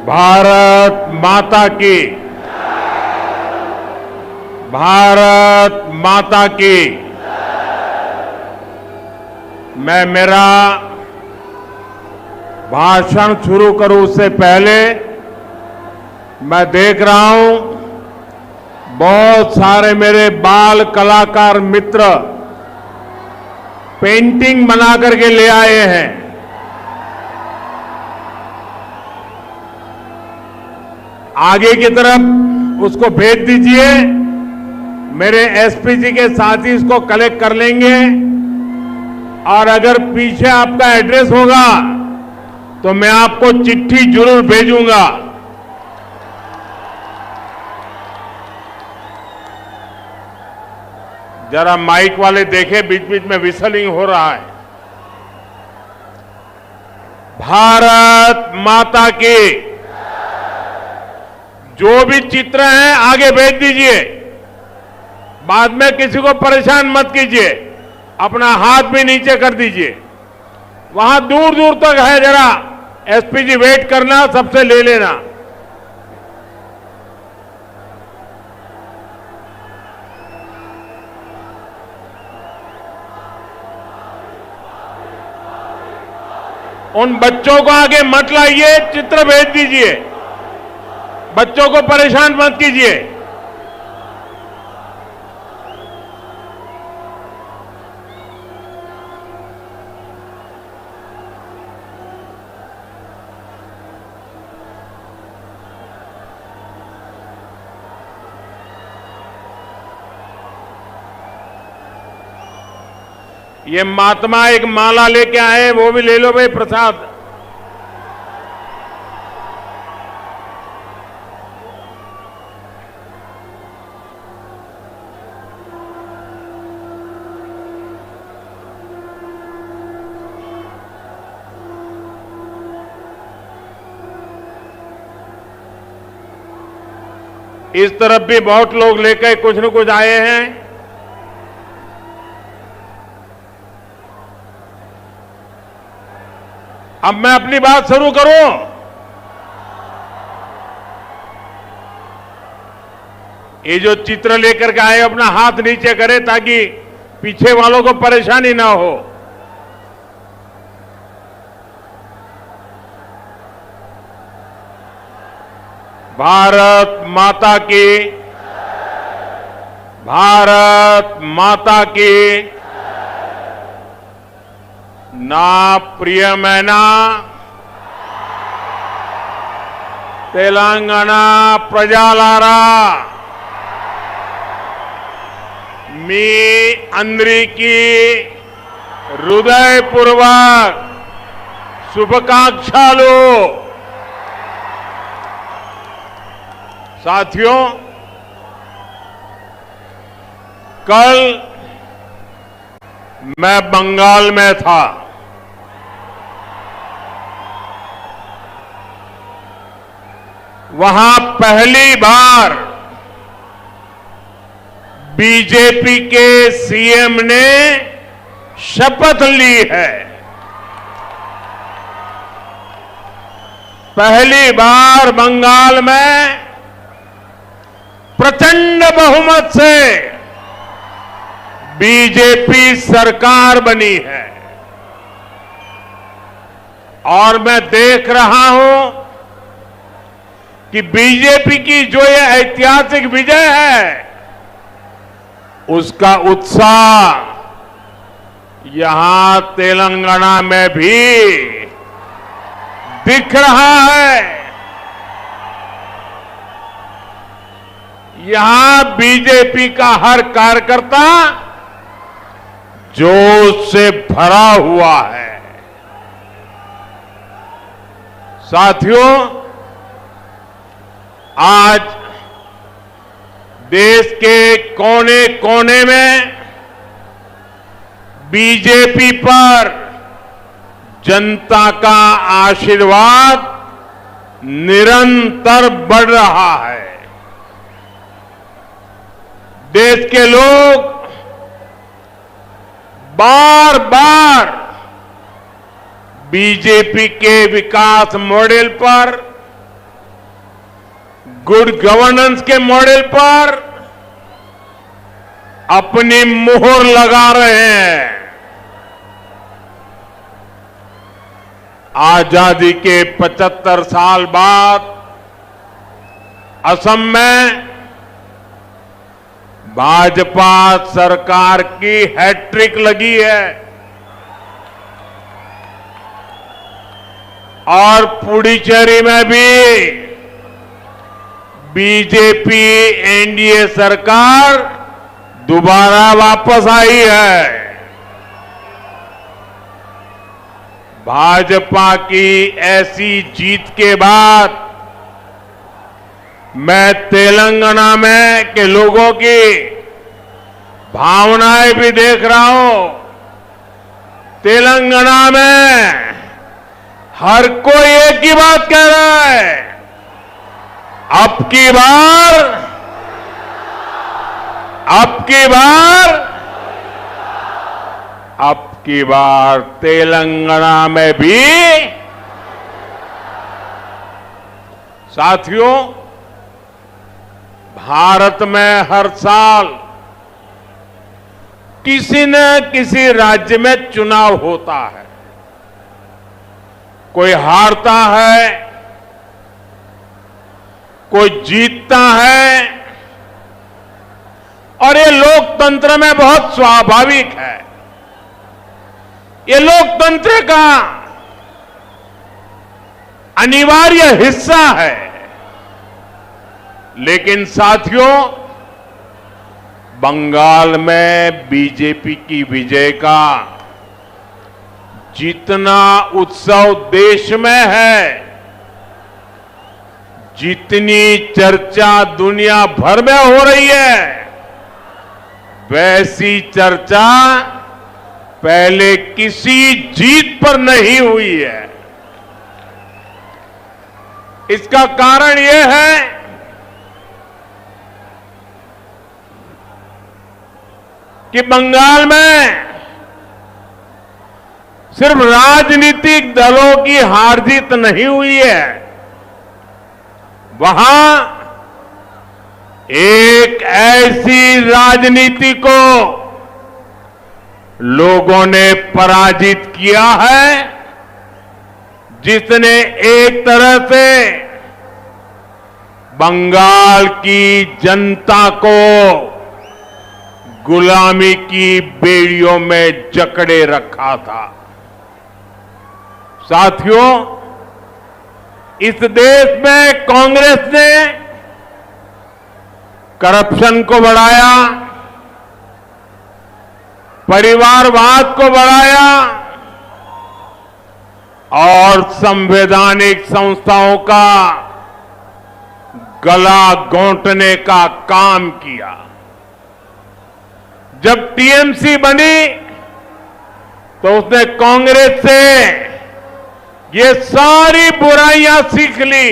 भारत माता की, भारत माता की। मैं मेरा भाषण शुरू करूं उससे पहले मैं देख रहा हूं बहुत सारे मेरे बाल कलाकार मित्र पेंटिंग बना करके ले आए हैं। आगे की तरफ उसको भेज दीजिए, मेरे एसपीजी के साथी इसको कलेक्ट कर लेंगे और अगर पीछे आपका एड्रेस होगा तो मैं आपको चिट्ठी जरूर भेजूंगा। जरा माइक वाले देखें, बीच बीच में विसलिंग हो रहा है। भारत माता की। जो भी चित्र हैं आगे भेज दीजिए, बाद में किसी को परेशान मत कीजिए, अपना हाथ भी नीचे कर दीजिए। वहां दूर दूर तक है, जरा एसपीजी वेट करना, सबसे ले लेना। उन बच्चों को आगे मत लाइए, चित्र भेज दीजिए, बच्चों को परेशान मत कीजिए। ये महात्मा एक माला लेके आए, वो भी ले लो भाई प्रसाद। इस तरफ भी बहुत लोग लेकर कुछ न कुछ आए हैं। अब मैं अपनी बात शुरू करूं। ये जो चित्र लेकर के आए अपना हाथ नीचे करें ताकि पीछे वालों को परेशानी ना हो। भारत माता की, भारत माता की। నా ప్రియమైన తెలంగాణ ప్రజలారా, మీ అందరికీ హృదయపూర్వక शुभकांक्षालु। साथियों, कल मैं बंगाल में था। वहां पहली बार बीजेपी के सीएम ने शपथ ली है। पहली बार बंगाल में प्रचंड बहुमत से बीजेपी सरकार बनी है और मैं देख रहा हूं कि बीजेपी की जो ये ऐतिहासिक विजय है उसका उत्साह यहां तेलंगाना में भी दिख रहा है। यहां बीजेपी का हर कार्यकर्ता जोश से भरा हुआ है। साथियों, आज देश के कोने कोने में बीजेपी पर जनता का आशीर्वाद निरंतर बढ़ रहा है। देश के लोग बार बार बीजेपी के विकास मॉडल पर, गुड गवर्नेंस के मॉडल पर अपनी मुहर लगा रहे हैं। आजादी के 75 साल बाद असम में भाजपा सरकार की हैट्रिक लगी है और पुडुचेरी में भी बीजेपी एनडीए सरकार दोबारा वापस आई है। भाजपा की ऐसी जीत के बाद मैं तेलंगाना में के लोगों की भावनाएं भी देख रहा हूं। तेलंगाना में हर कोई एक ही बात कह रहा है, अब की बार तेलंगाना में भी। साथियों, भारत में हर साल किसी न किसी राज्य में चुनाव होता है। कोई हारता है, कोई जीतता है, और ये लोकतंत्र में बहुत स्वाभाविक है। ये लोकतंत्र का अनिवार्य हिस्सा है। लेकिन साथियों, बंगाल में बीजेपी की विजय का जितना उत्सव देश में है, जितनी चर्चा दुनिया भर में हो रही है, वैसी चर्चा पहले किसी जीत पर नहीं हुई है। इसका कारण यह है कि बंगाल में सिर्फ राजनीतिक दलों की हार जीत नहीं हुई है, वहां एक ऐसी राजनीति को लोगों ने पराजित किया है जिसने एक तरह से बंगाल की जनता को गुलामी की बेड़ियों में जकड़े रखा था। साथियों, इस देश में कांग्रेस ने करप्शन को बढ़ाया, परिवारवाद को बढ़ाया और संवैधानिक संस्थाओं का गला घोंटने का काम किया। जब टीएमसी बनी तो उसने कांग्रेस से ये सारी बुराइयां सीख ली,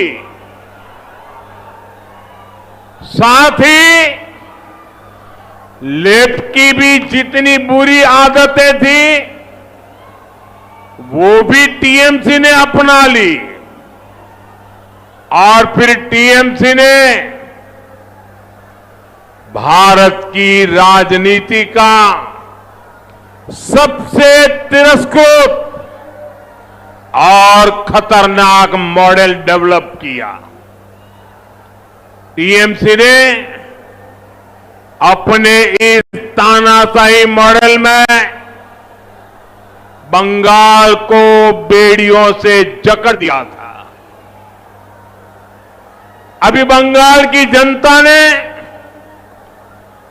साथ ही लेफ्ट की भी जितनी बुरी आदतें थी वो भी टीएमसी ने अपना ली और फिर टीएमसी ने भारत की राजनीति का सबसे तिरस्कृत और खतरनाक मॉडल डेवलप किया। टीएमसी ने अपने इस तानाशाही मॉडल में बंगाल को बेड़ियों से जकड़ दिया था। अभी बंगाल की जनता ने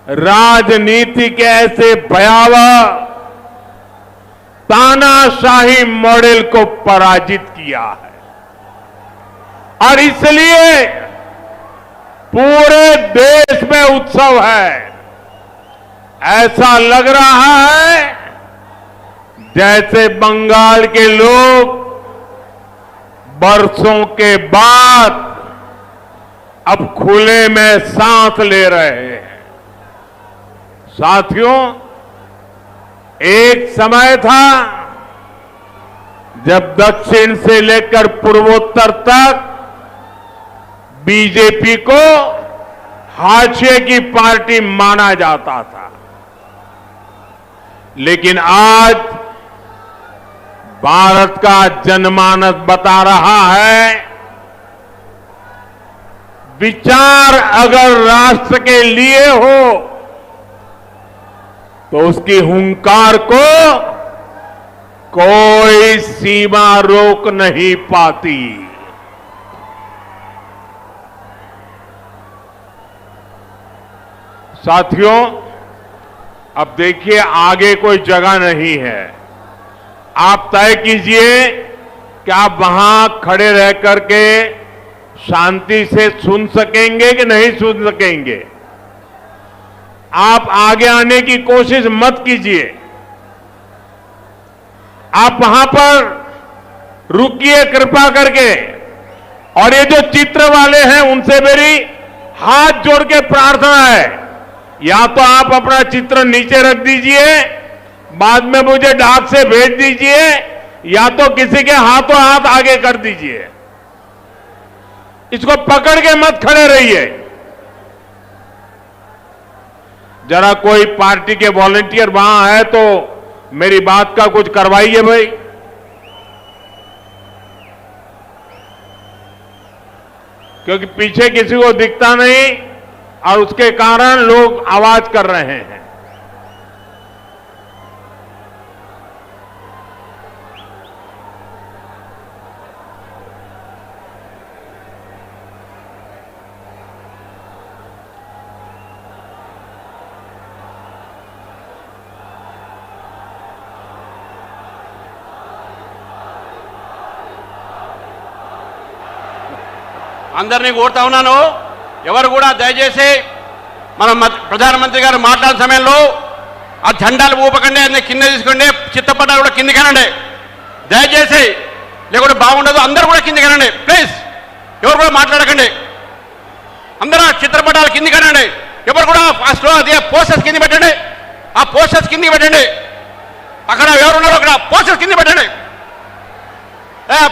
राजनीति के ऐसे भयावह तानाशाही मॉडल को पराजित किया है और इसलिए पूरे देश में उत्सव है। ऐसा लग रहा है जैसे बंगाल के लोग बरसों के बाद अब खुले में सांस ले रहे हैं। साथियों, एक समय था जब दक्षिण से लेकर पूर्वोत्तर तक बीजेपी को हाशिए की पार्टी माना जाता था, लेकिन आज भारत का जनमानस बता रहा है, विचार अगर राष्ट्र के लिए हो तो उसकी हुंकार को कोई सीमा रोक नहीं पाती। साथियों, अब देखिए आगे कोई जगह नहीं है। आप तय कीजिए कि आप वहां खड़े रह करके शांति से सुन सकेंगे कि नहीं सुन सकेंगे। आप आगे आने की कोशिश मत कीजिए। आप वहां पर रुकिए कृपा करके। और ये जो चित्र वाले हैं उनसे मेरी हाथ जोड़ के प्रार्थना है, या तो आप अपना चित्र नीचे रख दीजिए, बाद में मुझे डाक से भेज दीजिए, या तो किसी के हाथों हाथ आगे कर दीजिए। इसको पकड़ के मत खड़े रहिए। जरा कोई पार्टी के वॉलंटियर वहां है तो मेरी बात का कुछ करवाइए भाई। क्योंकि पीछे किसी को दिखता नहीं और उसके कारण लोग आवाज कर रहे हैं। అందరినీ కోరుతా ఉన్నాను, ఎవరు కూడా దయచేసి మన ప్రధానమంత్రి గారు మాట్లాడే సమయంలో ఆ జెండాలు ఊపకండి, అన్ని కింద తీసుకోండి, చిత్తపట్టాలు కూడా కిందికి అనండి దయచేసి, లేకుంటే బాగుండదు. అందరూ కూడా కిందికి అనండి ప్లీజ్, ఎవరు కూడా మాట్లాడకండి. అందరూ చిత్రపటాలు కిందికి అనండి. ఎవరు కూడా ఫాస్ట్లో అదే పోస్టర్స్ కింద పెట్టండి, ఆ పోస్టర్స్ కిందికి పెట్టండి. అక్కడ ఎవరున్నారో అక్కడ పోస్టర్స్ కింద పెట్టండి.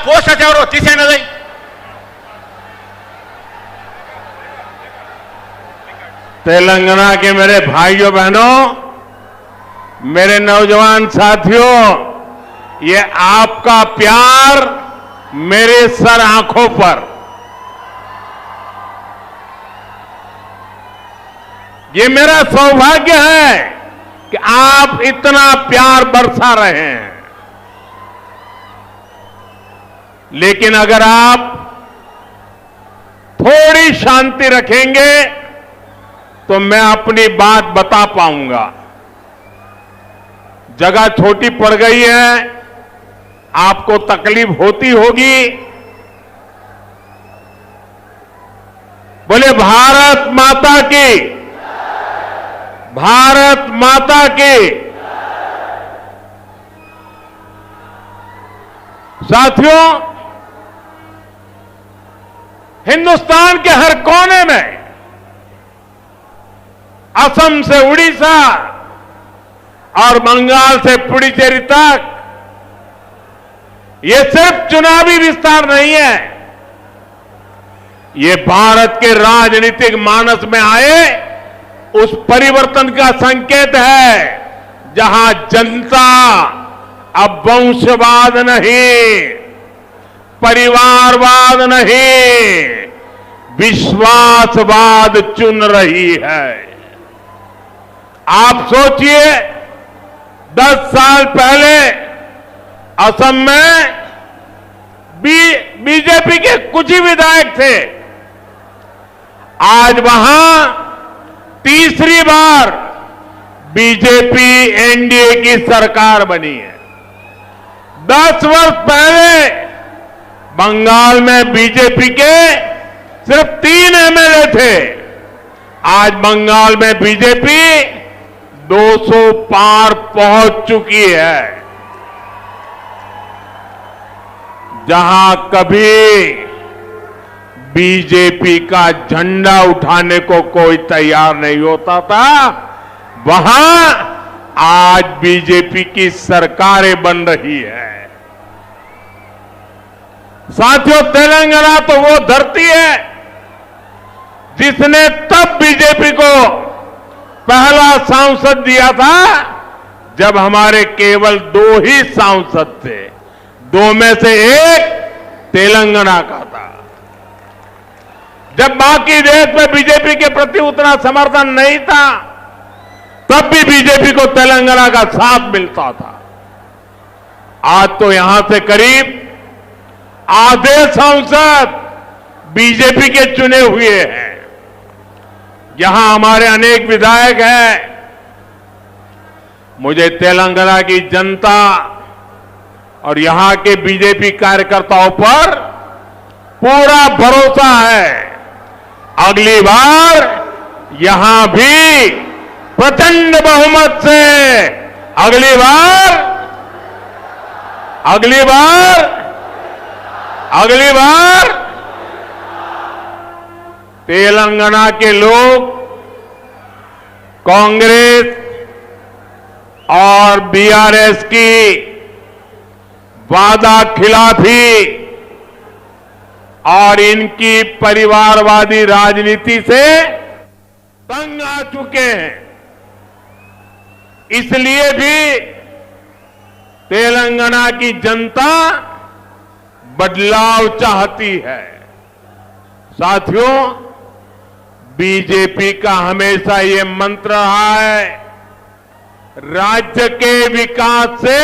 పోస్టర్స్ ఎవరు తీసేయండి. అది तेलंगाना के मेरे भाइयों बहनों, मेरे नौजवान साथियों, ये आपका प्यार मेरे सर आंखों पर, ये मेरा सौभाग्य है कि आप इतना प्यार बरसा रहे हैं। लेकिन अगर आप थोड़ी शांति रखेंगे तो मैं अपनी बात बता पाऊंगा। जगह छोटी पड़ गई है, आपको तकलीफ होती होगी। बोले भारत माता की, भारत माता की। साथियों, हिंदुस्तान के हर कोने में, असम से उड़ीसा और बंगाल से पुडुचेरी तक, ये सिर्फ चुनावी विस्तार नहीं है, ये भारत के राजनीतिक मानस में आए उस परिवर्तन का संकेत है, जहां जनता अब वंशवाद नहीं, परिवारवाद नहीं, विश्वासवाद चुन रही है। आप सोचिए, 10 साल पहले असम में बीजेपी के कुछ ही विधायक थे। आज वहां तीसरी बार बीजेपी एनडीए की सरकार बनी है। 10 वर्ष पहले बंगाल में बीजेपी के सिर्फ 3 एमएलए थे। आज बंगाल में बीजेपी 200 पार पहुंच चुकी है। जहां कभी बीजेपी का झंडा उठाने को कोई तैयार नहीं होता था, वहां आज बीजेपी की सरकारें बन रही है। साथियों, तेलंगाना तो वो धरती है जिसने तब बीजेपी को पहला सांसद दिया था जब हमारे केवल 2 ही सांसद थे। 2 में से एक तेलंगाना का था। जब बाकी देश में बीजेपी के प्रति उतना समर्थन नहीं था, तब भी बीजेपी को तेलंगाना का साथ मिलता था। आज तो यहां से करीब आधे सांसद बीजेपी के चुने हुए हैं। यहां हमारे अनेक विधायक हैं। मुझे तेलंगाना की जनता और यहां के बीजेपी कार्यकर्ताओं पर पूरा भरोसा है। अगली बार यहां भी प्रचंड बहुमत से अगली बार तेलंगाना के लोग कांग्रेस और बीआरएस की वादा खिलाफी और इनकी परिवारवादी राजनीति से तंग आ चुके हैं। इसलिए भी तेलंगाना की जनता बदलाव चाहती है। साथियों, बीजेपी का हमेशा ये मंत्र रहा है, राज्य के विकास से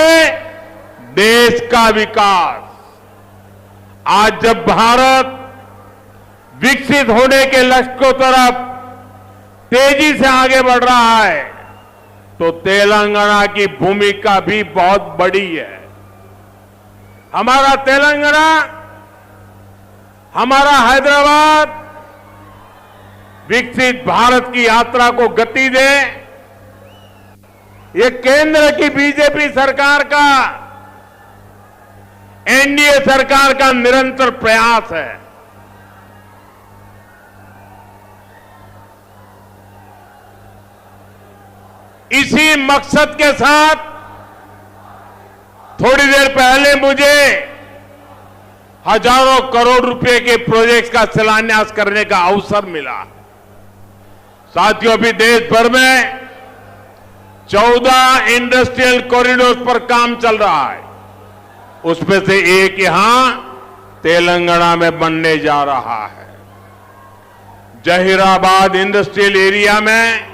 देश का विकास। आज जब भारत विकसित होने के लक्ष्य की तरफ तेजी से आगे बढ़ रहा है, तो तेलंगाना की भूमिका भी बहुत बड़ी है। हमारा तेलंगाना, हमारा हैदराबाद विकसित भारत की यात्रा को गति दे, ये केंद्र की बीजेपी सरकार का, एनडीए सरकार का निरंतर प्रयास है। इसी मकसद के साथ थोड़ी देर पहले मुझे हजारों करोड़ रुपए के प्रोजेक्ट्स का शिलान्यास करने का अवसर मिला। साथियों, अभी देश भर में 14 इंडस्ट्रियल कॉरिडोर पर काम चल रहा है। उसमें से एक यहां तेलंगाना में बनने जा रहा है। जहीराबाद इंडस्ट्रियल एरिया में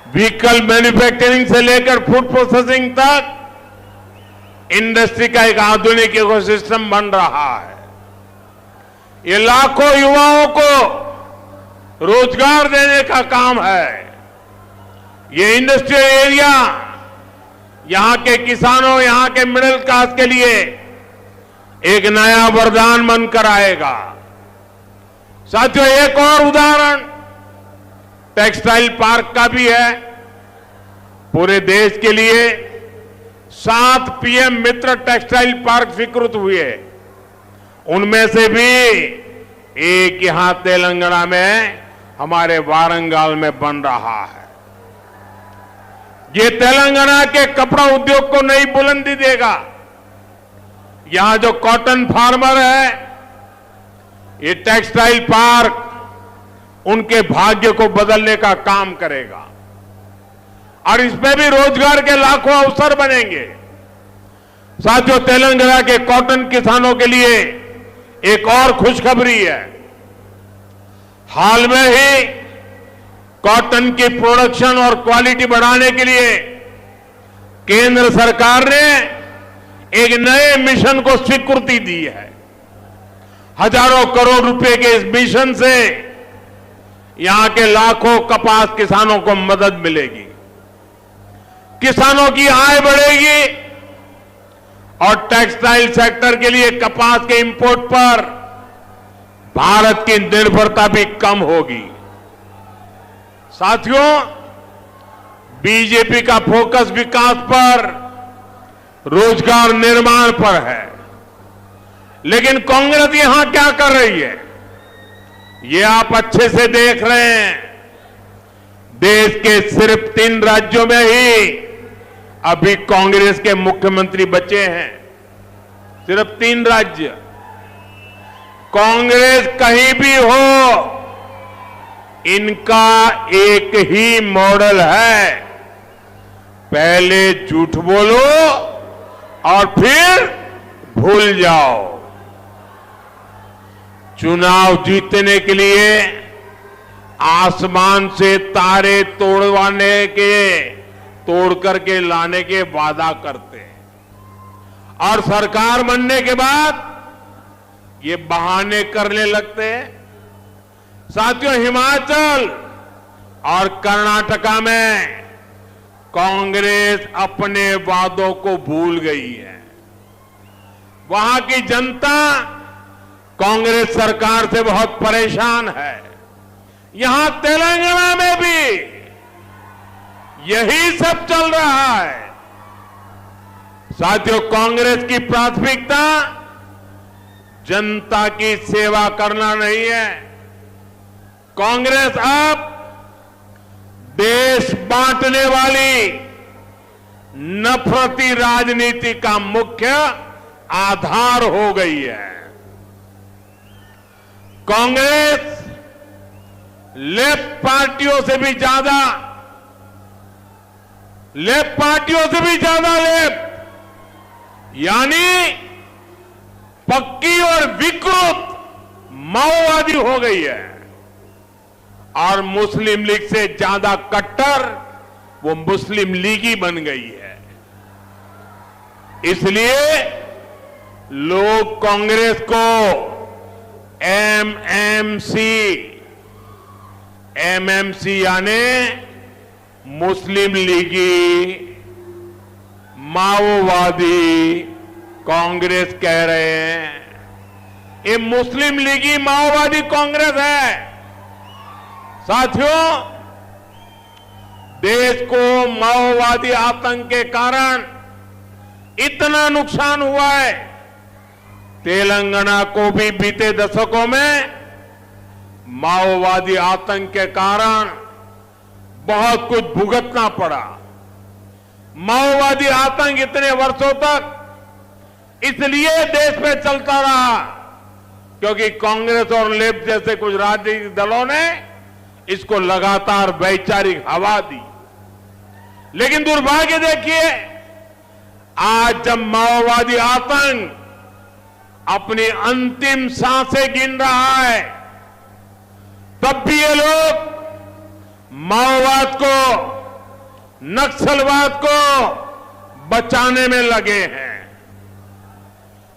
व्हीकल मैन्युफैक्चरिंग से लेकर फूड प्रोसेसिंग तक इंडस्ट्री का एक आधुनिक इकोसिस्टम बन रहा है। ये लाखों युवाओं को रोजगार देने का काम है। ये इंडस्ट्रियल एरिया यहां के किसानों, यहां के मिडिल क्लास के लिए एक नया वरदान बनकर आएगा। साथियों, एक और उदाहरण टेक्सटाइल पार्क का भी है। पूरे देश के लिए 7 पीएम मित्र टेक्सटाइल पार्क स्वीकृत हुए। उनमें से भी एक यहां तेलंगाना में हमारे वारंगल में बन रहा है। ये तेलंगाना के कपड़ा उद्योग को नई बुलंदी देगा। यहां जो कॉटन फार्मर है, ये टेक्सटाइल पार्क उनके भाग्य को बदलने का काम करेगा और इसमें भी रोजगार के लाखों अवसर बनेंगे। साथियों, तेलंगाना के कॉटन किसानों के लिए एक और खुशखबरी है। हाल में ही कॉटन की प्रोडक्शन और क्वालिटी बढ़ाने के लिए केंद्र सरकार ने एक नए मिशन को स्वीकृति दी है। हजारों करोड़ रुपए के इस मिशन से यहां के लाखों कपास किसानों को मदद मिलेगी, किसानों की आय बढ़ेगी और टेक्सटाइल सेक्टर के लिए कपास के इंपोर्ट पर भारत की निर्भरता भी कम होगी। साथियों, बीजेपी का फोकस विकास पर, रोजगार निर्माण पर है, लेकिन कांग्रेस यहां क्या कर रही है, ये आप अच्छे से देख रहे हैं। देश के सिर्फ 3 राज्यों में ही अभी कांग्रेस के मुख्यमंत्री बचे हैं। सिर्फ 3 राज्य। कांग्रेस कहीं भी हो, इनका एक ही मॉडल है, पहले झूठ बोलो और फिर भूल जाओ। चुनाव जीतने के लिए आसमान से तारे तोड़ करके लाने के वादा करते हैं और सरकार बनने के बाद ये बहाने करने लगते हैं। साथियों, हिमाचल और कर्नाटका में कांग्रेस अपने वादों को भूल गई है। वहां की जनता कांग्रेस सरकार से बहुत परेशान है। यहां तेलंगाना में भी यही सब चल रहा है। साथियों, कांग्रेस की प्राथमिकता जनता की सेवा करना नहीं है। कांग्रेस अब देश बांटने वाली नफरती राजनीति का मुख्य आधार हो गई है। कांग्रेस लेफ्ट पार्टियों से भी ज्यादा लेफ्ट यानी पक्की और विकृत माओवादी हो गई है और मुस्लिम लीग से ज्यादा कट्टर वो मुस्लिम लीगी बन गई है। इसलिए लोग कांग्रेस को एमएमसी यानी मुस्लिम लीगी माओवादी कांग्रेस कह रहे हैं। ये मुस्लिम लीगी माओवादी कांग्रेस है। साथियों, देश को माओवादी आतंक के कारण इतना नुकसान हुआ है। तेलंगाना को भी बीते दशकों में माओवादी आतंक के कारण बहुत कुछ भुगतना पड़ा। माओवादी आतंक इतने वर्षों तक इसलिए देश में चलता रहा क्योंकि कांग्रेस और लेफ्ट जैसे कुछ राजनीतिक दलों ने इसको लगातार वैचारिक हवा दी। लेकिन दुर्भाग्य देखिए, आज जब माओवादी आतंक अपनी अंतिम सांसें गिन रहा है, तब भी ये लोग माओवाद को, नक्सलवाद को बचाने में लगे हैं।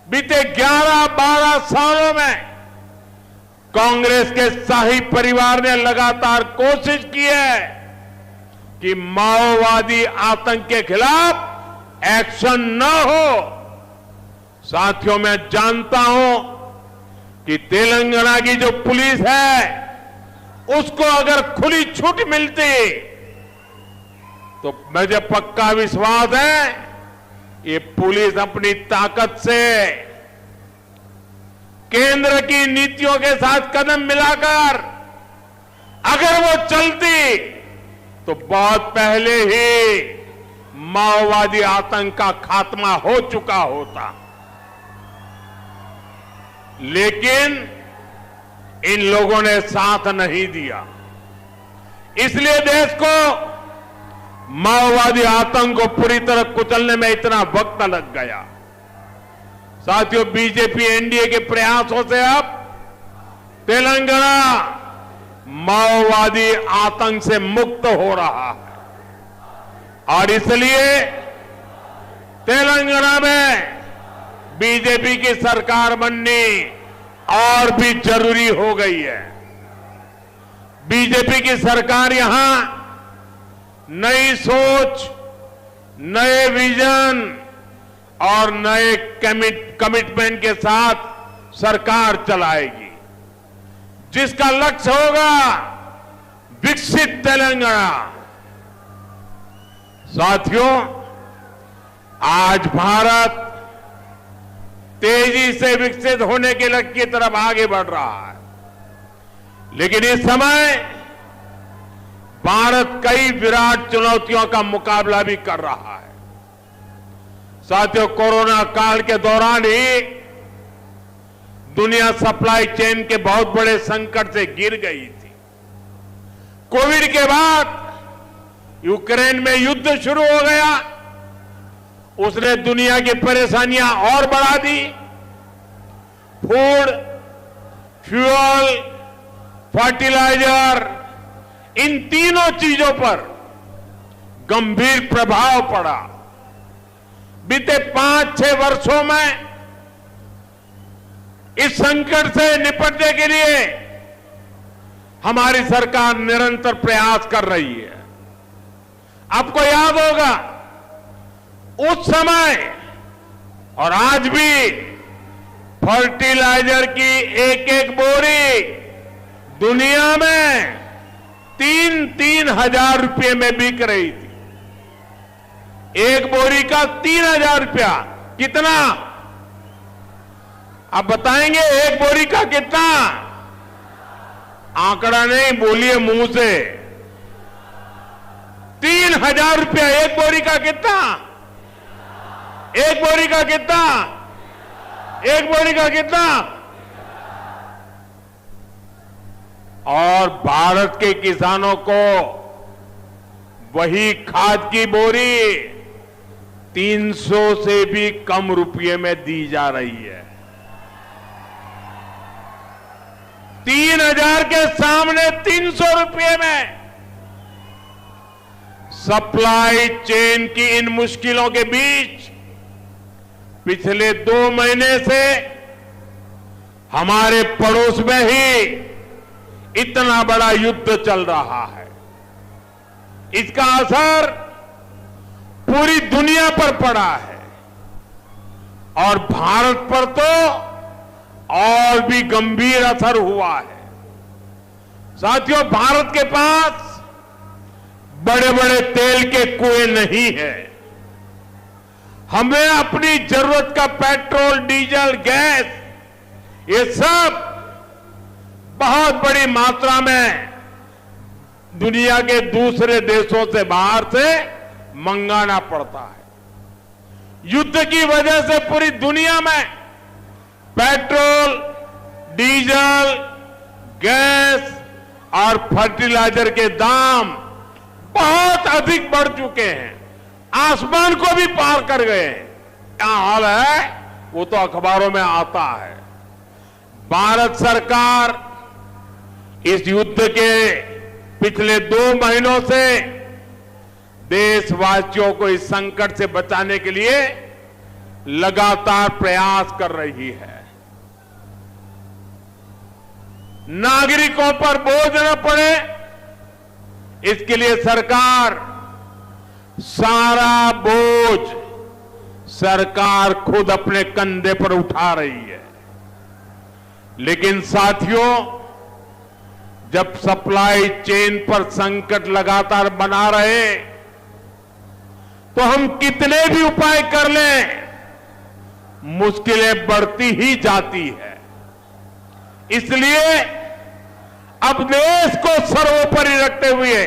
बीते 11-12 सालों में कांग्रेस के शाही परिवार ने लगातार कोशिश की है कि माओवादी आतंक के खिलाफ एक्शन न हो। साथियों, मैं जानता हूं कि तेलंगाना की जो पुलिस है उसको अगर खुली छूट मिलती तो मुझे पक्का विश्वास है ये पुलिस अपनी ताकत से केंद्र की नीतियों के साथ कदम मिलाकर अगर वो चलती तो बहुत पहले ही माओवादी आतंक का खात्मा हो चुका होता। लेकिन इन लोगों ने साथ नहीं दिया। इसलिए देश को माओवादी आतंक को पूरी तरह कुचलने में इतना वक्त लग गया। साथियों, बीजेपी एनडीए के प्रयासों से अब तेलंगाना माओवादी आतंक से मुक्त हो रहा है और इसलिए तेलंगाना में बीजेपी की सरकार बननी और भी जरूरी हो गई है। बीजेपी की सरकार यहां नई सोच, नए विजन और नए कमिटमेंट के साथ सरकार चलाएगी, जिसका लक्ष्य होगा विकसित तेलंगाना। साथियों, आज भारत तेजी से विकसित होने के लक्ष्य की तरफ आगे बढ़ रहा है, लेकिन इस समय भारत कई विराट चुनौतियों का मुकाबला भी कर रहा है। साथियों, कोरोना काल के दौरान ही दुनिया सप्लाई चेन के बहुत बड़े संकट से गिर गई थी। कोविड के बाद यूक्रेन में युद्ध शुरू हो गया, उसने दुनिया की परेशानियां और बढ़ा दी। फूड, फ्यूल, फर्टिलाइजर, इन तीनों चीजों पर गंभीर प्रभाव पड़ा। बीते 5-6 वर्षों में इस संकट से निपटने के लिए हमारी सरकार निरंतर प्रयास कर रही है। आपको याद होगा, उस समय और आज भी फर्टिलाइजर की एक बोरी दुनिया में 3-3 हजार रुपये में बिक रही थी। एक बोरी का 3,000 रुपया। कितना? आप बताएंगे एक बोरी का कितना? आंकड़ा नहीं, बोलिए मुंह से। 3,000 रुपया एक बोरी का। कितना? एक बोरी का कितना? एक बोरी का कितना? और भारत के किसानों को वही खाद की बोरी 300 से भी कम रुपये में दी जा रही है। 3,000 के सामने 300 रुपये में। सप्लाई चेन की इन मुश्किलों के बीच पिछले 2 महीने से हमारे पड़ोस में ही इतना बड़ा युद्ध चल रहा है। इसका असर पूरी दुनिया पर पड़ा है और भारत पर तो और भी गंभीर असर हुआ है। साथियों, भारत के पास बड़े बड़े तेल के कुएं नहीं है। हमें अपनी जरूरत का पेट्रोल, डीजल, गैस, ये सब बहुत बड़ी मात्रा में दुनिया के दूसरे देशों से, बाहर से मंगाना पड़ता है। युद्ध की वजह से पूरी दुनिया में पेट्रोल, डीजल, गैस और फर्टिलाइजर के दाम बहुत अधिक बढ़ चुके हैं, आसमान को भी पार कर गए हैं। क्या हाल है वो तो अखबारों में आता है। भारत सरकार इस युद्ध के पिछले 2 महीनों से देशवासियों को इस संकट से बचाने के लिए लगातार प्रयास कर रही है। नागरिकों पर बोझ न पड़े, इसके लिए सरकार सारा बोझ सरकार खुद अपने कंधे पर उठा रही है। लेकिन साथियों, जब सप्लाई चेन पर संकट लगातार बना रहे तो हम कितने भी उपाय कर लें, मुश्किलें बढ़ती ही जाती है। इसलिए अब देश को सर्वोपरि रखते हुए,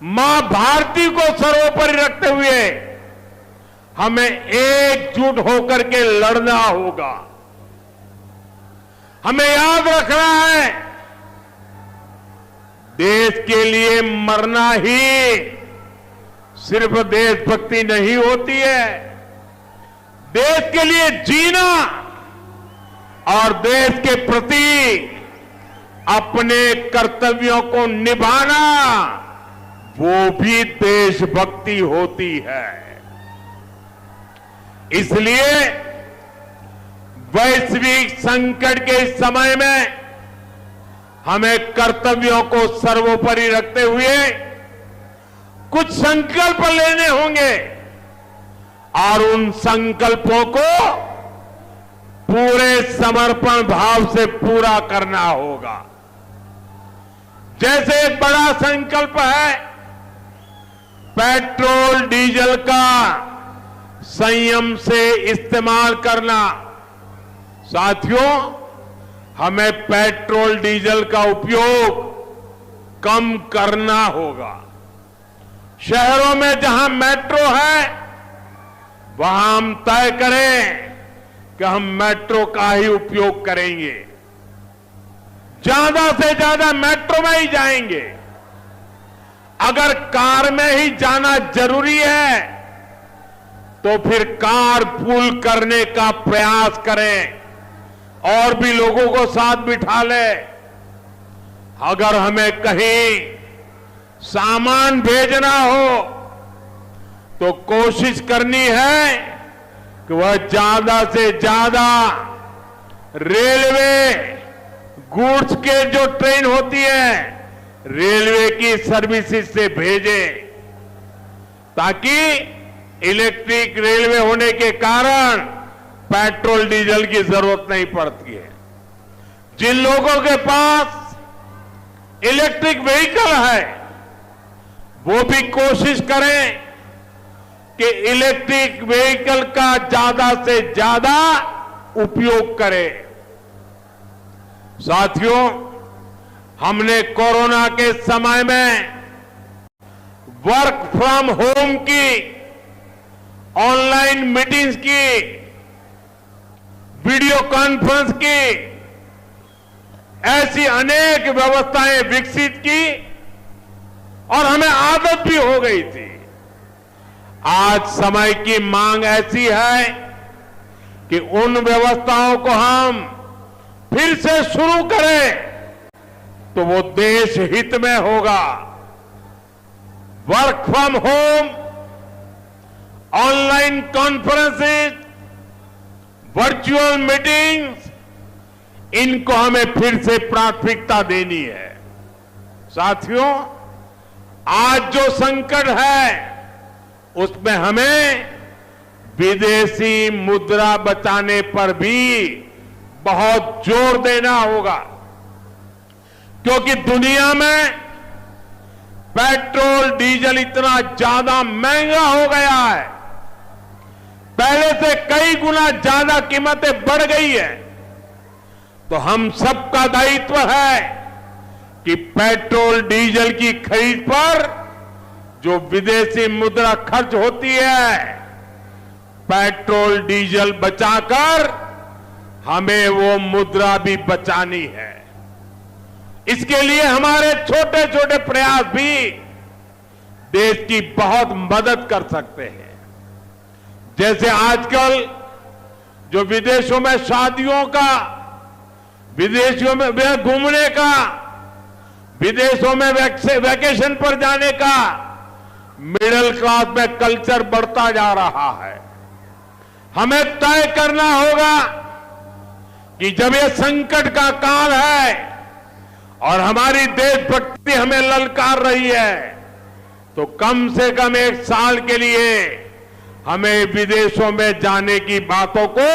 मां भारती को सर्वोपरि रखते हुए हमें एकजुट होकर के लड़ना होगा। हमें याद रखना है, देश के लिए मरना ही सिर्फ देशभक्ति नहीं होती है। देश के लिए जीना और देश के प्रति अपने कर्तव्यों को निभाना, वो भी देशभक्ति होती है। इसलिए वैश्विक संकट के इस समय में हमें कर्तव्यों को सर्वोपरि रखते हुए कुछ संकल्प लेने होंगे और उन संकल्पों को पूरे समर्पण भाव से पूरा करना होगा। जैसे एक बड़ा संकल्प है पेट्रोल डीजल का संयम से इस्तेमाल करना। साथियों, हमें पेट्रोल डीजल का उपयोग कम करना होगा। शहरों में जहां मेट्रो है वहां हम तय करें कि हम मेट्रो का ही उपयोग करेंगे, ज्यादा से ज्यादा मेट्रो में ही जाएंगे। अगर कार में ही जाना जरूरी है तो फिर कार पूल करने का प्रयास करें और भी लोगों को साथ बिठा ले। अगर हमें कहीं सामान भेजना हो तो कोशिश करनी है कि वह ज्यादा से ज्यादा रेलवे गुड्स के जो ट्रेन होती है रेलवे की सर्विसेज से भेजे, ताकि इलेक्ट्रिक रेलवे होने के कारण पेट्रोल डीजल की जरूरत नहीं पड़ती है। जिन लोगों के पास इलेक्ट्रिक व्हीकल है वो भी कोशिश करें कि इलेक्ट्रिक व्हीकल का ज्यादा से ज्यादा उपयोग करें। साथियों, हमने कोरोना के समय में वर्क फ्रॉम होम की, ऑनलाइन मीटिंग्स की, वीडियो कॉन्फ्रेंस की, ऐसी अनेक व्यवस्थाएं विकसित की और हमें आदत भी हो गई थी। आज समय की मांग ऐसी है कि उन व्यवस्थाओं को हम फिर से शुरू करें तो वो देश हित में होगा। Work from home, online conferences, virtual meetings, इनको हमें फिर से प्राथमिकता देनी है। साथियों, आज जो संकट है उसमें हमें विदेशी मुद्रा बचाने पर भी बहुत जोर देना होगा, क्योंकि दुनिया में पेट्रोल डीजल इतना ज्यादा महंगा हो गया है, पहले से कई गुना ज्यादा कीमतें बढ़ गई है। तो हम सबका दायित्व है कि पेट्रोल डीजल की खरीद पर जो विदेशी मुद्रा खर्च होती है, पेट्रोल डीजल बचाकर हमें वो मुद्रा भी बचानी है। इसके लिए हमारे छोटे छोटे प्रयास भी देश की बहुत मदद कर सकते हैं। जैसे आजकल जो विदेशों में शादियों का, विदेशों में घूमने का, विदेशों में वैकेशन पर जाने का मिडिल क्लास में कल्चर बढ़ता जा रहा है। हमें तय करना होगा कि जब ये संकट का काल है और हमारी देशभक्ति हमें ललकार रही है, तो कम से कम एक साल के लिए हमें विदेशों में जाने की बातों को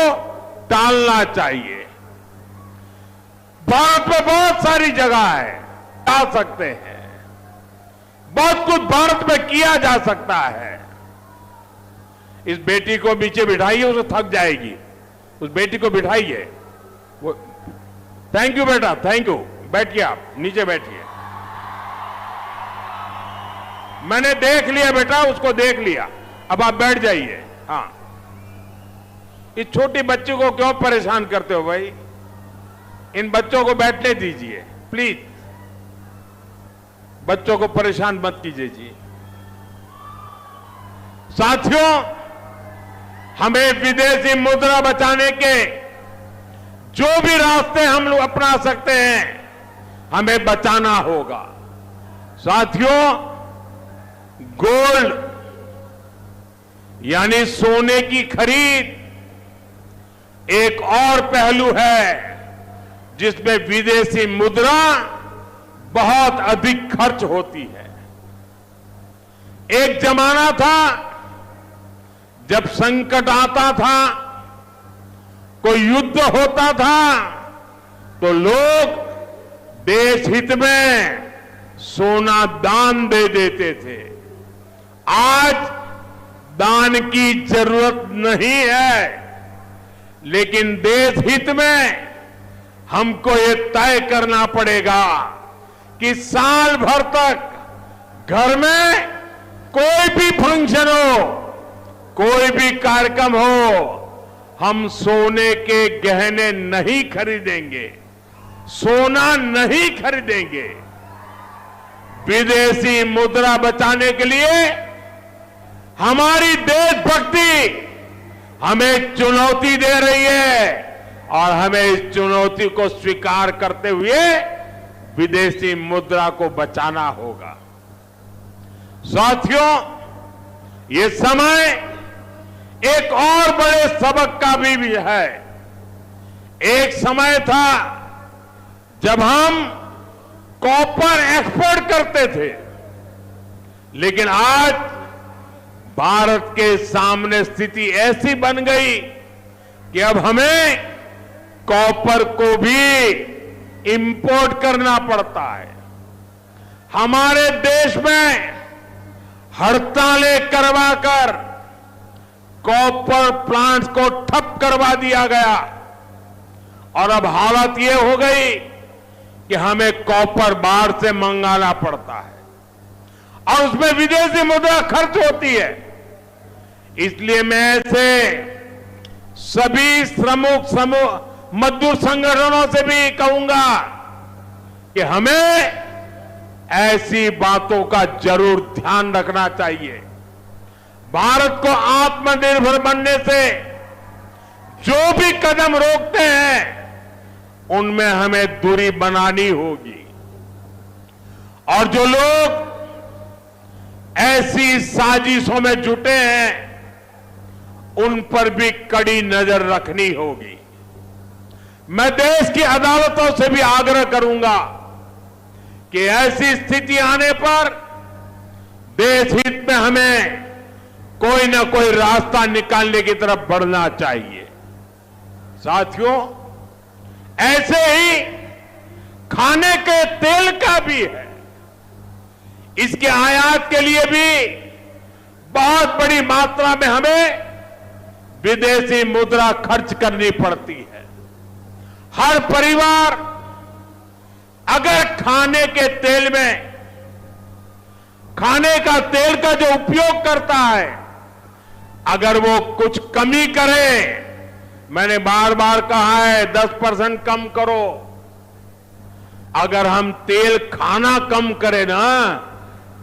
टालना चाहिए। भारत में बहुत सारी जगह है, जा सकते हैं, बहुत कुछ भारत में किया जा सकता है। इस बेटी को नीचे बिठाइए, उसे थक जाएगी। उस बेटी को बिठाइए। वो थैंक यू बेटा, थैंक यू। बैठिए, आप नीचे बैठिए। मैंने देख लिया बेटा, उसको देख लिया, अब आप बैठ जाइए। हाँ, इस छोटी बच्ची को क्यों परेशान करते हो भाई? इन बच्चों को बैठने दीजिए प्लीज, बच्चों को परेशान मत कीजिए जी। साथियों, हमें विदेशी मुद्रा बचाने के जो भी रास्ते हम लोग अपना सकते हैं, हमें बचाना होगा। साथियों, गोल्ड यानी सोने की खरीद एक और पहलू है जिसमें विदेशी मुद्रा बहुत अधिक खर्च होती है। एक जमाना था जब संकट आता था, कोई युद्ध होता था, तो लोग देश हित में सोना दान दे देते थे। आज दान की जरूरत नहीं है, लेकिन देश हित में हमको ये तय करना पड़ेगा कि साल भर तक घर में कोई भी फंक्शन हो, कोई भी कार्यक्रम हो, हम सोने के गहने नहीं खरीदेंगे, सोना नहीं खरीदेंगे। विदेशी मुद्रा बचाने के लिए हमारी देशभक्ति हमें चुनौती दे रही है और हमें इस चुनौती को स्वीकार करते हुए विदेशी मुद्रा को बचाना होगा। साथियों, ये समय एक और बड़े सबक का भी है। एक समय था जब हम कॉपर एक्सपोर्ट करते थे, लेकिन आज भारत के सामने स्थिति ऐसी बन गई कि अब हमें कॉपर को भी इंपोर्ट करना पड़ता है। हमारे देश में हड़तालें करवाकर कॉपर प्लांट्स को ठप करवा दिया गया और अब हालत ये हो गई कि हमें कॉपर बाहर से मंगाना पड़ता है और उसमें विदेशी मुद्रा खर्च होती है। इसलिए मैं ऐसे सभी श्रमिक समूह मजदूर संगठनों से भी कहूंगा कि हमें ऐसी बातों का जरूर ध्यान रखना चाहिए। भारत को आत्मनिर्भर बनने से जो भी कदम रोकते हैं उनमें हमें दूरी बनानी होगी और जो लोग ऐसी साजिशों में जुटे हैं उन पर भी कड़ी नजर रखनी होगी। मैं देश की अदालतों से भी आग्रह करूंगा कि ऐसी स्थिति आने पर देश हित में हमें कोई ना कोई रास्ता निकालने की तरफ बढ़ना चाहिए। साथियों, ऐसे ही खाने के तेल का भी है। इसके आयात के लिए भी बहुत बड़ी मात्रा में हमें विदेशी मुद्रा खर्च करनी पड़ती है। हर परिवार अगर खाने के तेल में खाने का तेल का जो उपयोग करता है, अगर वो कुछ कमी करे, मैंने बार बार कहा है 10% कम करो। अगर हम तेल खाना कम करें ना,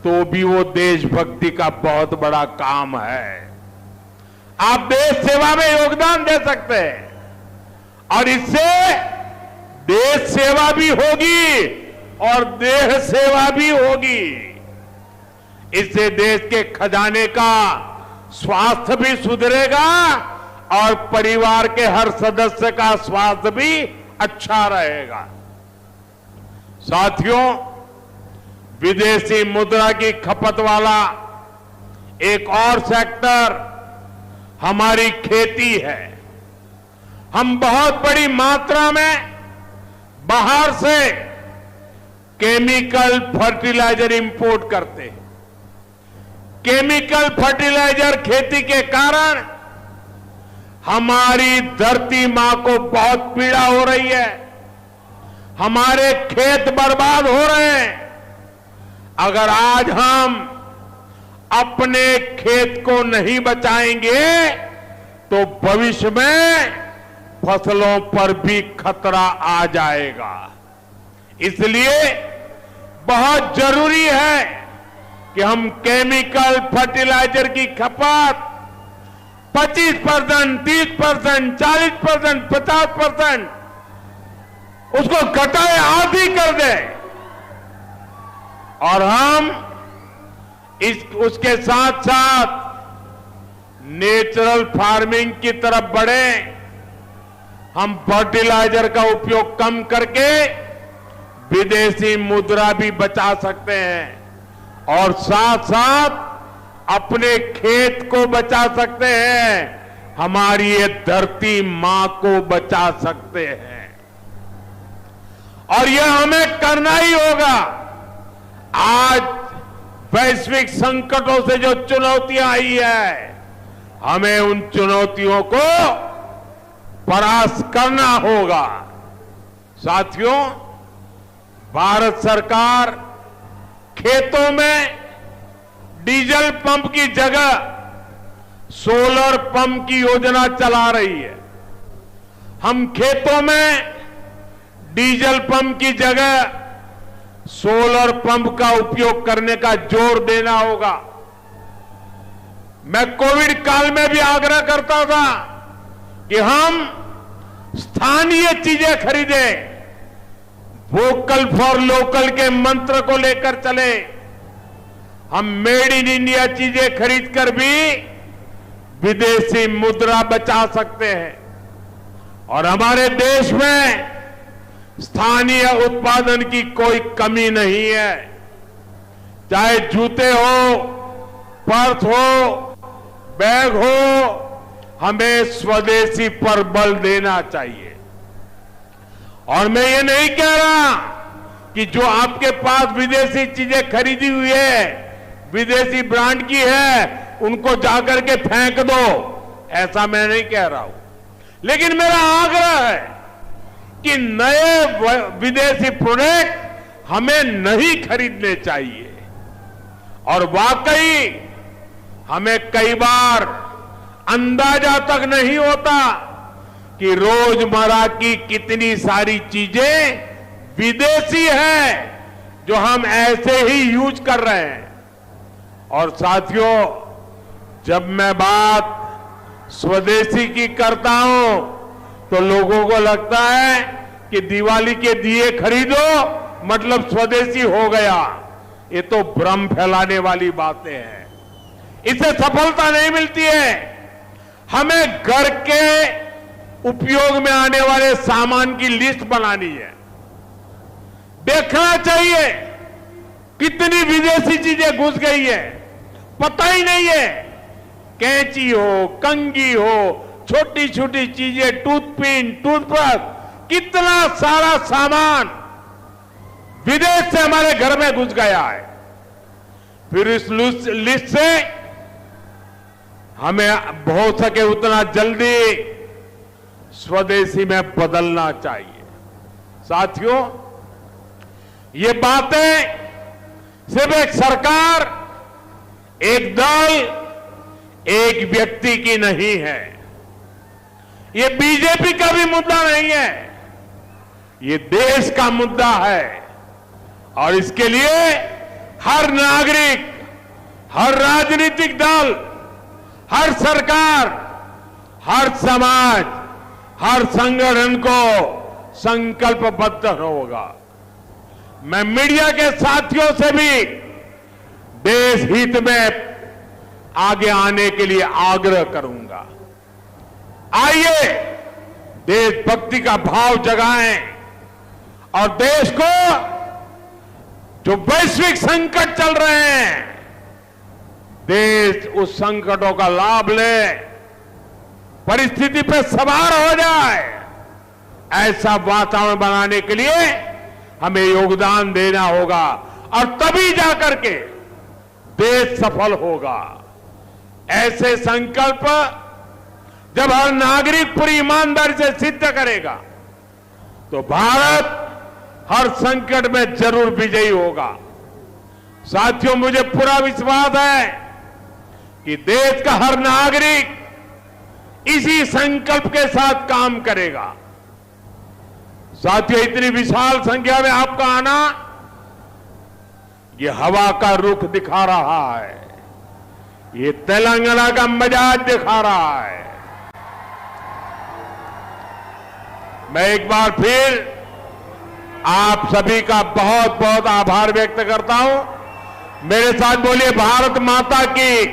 तो भी वो देशभक्ति का बहुत बड़ा काम है। आप देश सेवा में योगदान दे सकते हैं और इससे देश सेवा भी होगी और देह सेवा भी होगी। इससे देश के खजाने का स्वास्थ्य भी सुधरेगा और परिवार के हर सदस्य का स्वास्थ्य भी अच्छा रहेगा। साथियों, विदेशी मुद्रा की खपत वाला एक और सेक्टर हमारी खेती है। हम बहुत बड़ी मात्रा में बाहर से केमिकल फर्टिलाइजर इंपोर्ट करते हैं। केमिकल फर्टिलाइजर खेती के कारण हमारी धरती मां को बहुत पीड़ा हो रही है। हमारे खेत बर्बाद हो रहे हैं। अगर आज हम अपने खेत को नहीं बचाएंगे तो भविष्य में फसलों पर भी खतरा आ जाएगा। इसलिए बहुत जरूरी है कि हम केमिकल फर्टिलाइजर की खपत 25%, 30%, 40%, 50% उसको घटाए, आधी कर दें और हम उसके साथ साथ नेचुरल फार्मिंग की तरफ बढ़े। हम फर्टिलाइजर का उपयोग कम करके विदेशी मुद्रा भी बचा सकते हैं और साथ साथ अपने खेत को बचा सकते हैं, हमारी ये धरती मां को बचा सकते हैं और यह हमें करना ही होगा। आज वैश्विक संकटों से जो चुनौतियां आई है, हमें उन चुनौतियों को परास्त करना होगा। साथियों, भारत सरकार खेतों में डीजल पंप की जगह सोलर पंप की योजना चला रही है। हम खेतों में डीजल पंप की जगह सोलर पंप का उपयोग करने का जोर देना होगा। मैं कोविड काल में भी आग्रह करता था कि हम स्थानीय चीजें खरीदें, वोकल फॉर लोकल के मंत्र को लेकर चले। हम मेड इन इंडिया चीजें खरीदकर भी विदेशी मुद्रा बचा सकते हैं और हमारे देश में स्थानीय उत्पादन की कोई कमी नहीं है। चाहे जूते हो, पर्स हो, बैग हो, हमें स्वदेशी पर बल देना चाहिए। और मैं ये नहीं कह रहा कि जो आपके पास विदेशी चीजें खरीदी हुई है, विदेशी ब्रांड की है, उनको जाकर के फेंक दो, ऐसा मैं नहीं कह रहा हूं। लेकिन मेरा आग्रह है कि नए विदेशी प्रोडक्ट हमें नहीं खरीदने चाहिए। और वाकई हमें कई बार अंदाजा तक नहीं होता कि रोजमर्रा की कितनी सारी चीजें विदेशी हैं जो हम ऐसे ही यूज कर रहे हैं। और साथियों, जब मैं बात स्वदेशी की करता हूं तो लोगों को लगता है कि दिवाली के दिए खरीदो मतलब स्वदेशी हो गया। ये तो भ्रम फैलाने वाली बातें हैं, इससे सफलता नहीं मिलती है। हमें घर के उपयोग में आने वाले सामान की लिस्ट बनानी है। देखना चाहिए कितनी विदेशी चीजें घुस गई है, पता ही नहीं है। कैंची हो, कंघी हो, छोटी छोटी चीजें, टूथपिन, टूथब्रश, कितना सारा सामान विदेश से हमारे घर में घुस गया है। फिर इस लिस्ट से हमें हो सके उतना जल्दी स्वदेशी में बदलना चाहिए। साथियों, ये बातें सिर्फ एक सरकार, एक दल, एक व्यक्ति की नहीं है। ये बीजेपी का भी मुद्दा नहीं है, ये देश का मुद्दा है। और इसके लिए हर नागरिक, हर राजनीतिक दल, हर सरकार, हर समाज, हर संगठन को संकल्पबद्ध होगा। मैं मीडिया के साथियों से भी देश हित में आगे आने के लिए आग्रह करूंगा। आइए देशभक्ति का भाव जगाएं और देश को जो वैश्विक संकट चल रहे हैं, देश उस संकटों का लाभ ले, परिस्थिति पे सवार हो जाए। ऐसा वातावरण बनाने के लिए हमें योगदान देना होगा और तभी जाकर के देश सफल होगा। ऐसे संकल्प जब हर नागरिक पूरी ईमानदारी से सिद्ध करेगा तो भारत हर संकट में जरूर विजयी होगा। साथियों, मुझे पूरा विश्वास है कि देश का हर नागरिक इसी संकल्प के साथ काम करेगा। साथियों, इतनी विशाल संख्या में आपका आना ये हवा का रुख दिखा रहा है, ये तेलंगाना का मिजाज दिखा रहा है। मैं एक बार फिर आप सभी का बहुत बहुत आभार व्यक्त करता हूं। मेरे साथ बोलिए भारत माता की